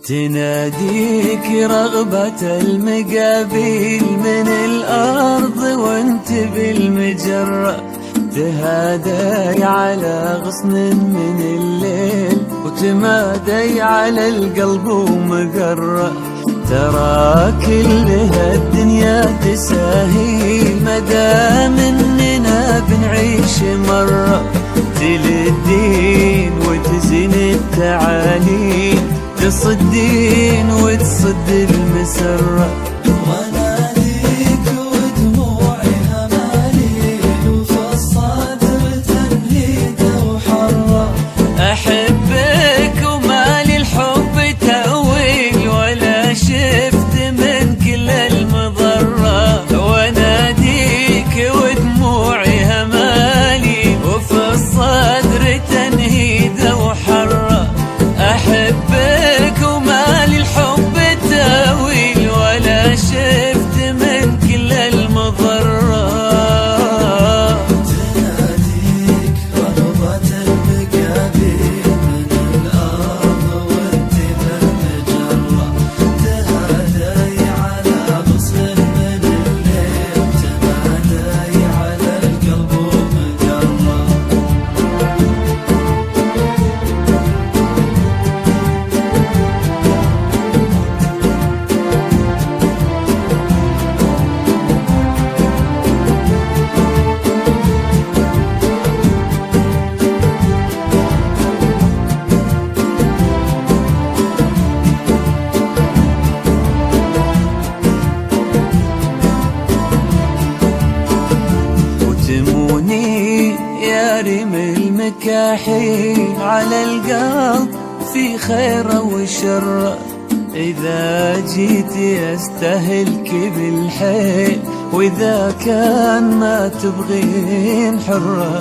تناديك رغبة المقابيل من الأرض وانت بالمجرة، تهادي على غصن من الليل وتمادي على القلب ومقرة. ترى كل هالدنيا تساهي مدام اننا بنعيش مرة، تلدين وتزين التعاليم، تصدين وتصد المسرة. واناديك ودموعي هماليل وفي الصدر تنهيده وحرة، أحبك ومالي الحب تأويل ولا شفت من كل المضرة. واناديك ودموعي همالي وفي الصدر تنهيده وحرة، أحبك ومالي الحب تأويل ولا شفت من كل المضرة. تناديك رغبة المقابيل من الأرض وانت بالمجرة، تهادي على غصن من الليل، تمادي على القلب ومقرة. وتموني يا ريم المكاحيل على القلب في خير وشر، إذا جيت يستهلك بالحيل وإذا كان ما تبغين حرة.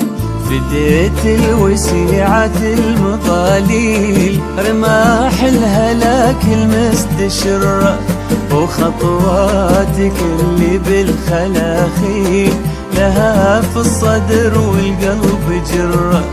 فديت الوسيعة المضاليل رماح الهلاك المستشرة، وخطواتك اللي بالخلاخيل لها في الصدر والقلب جرة.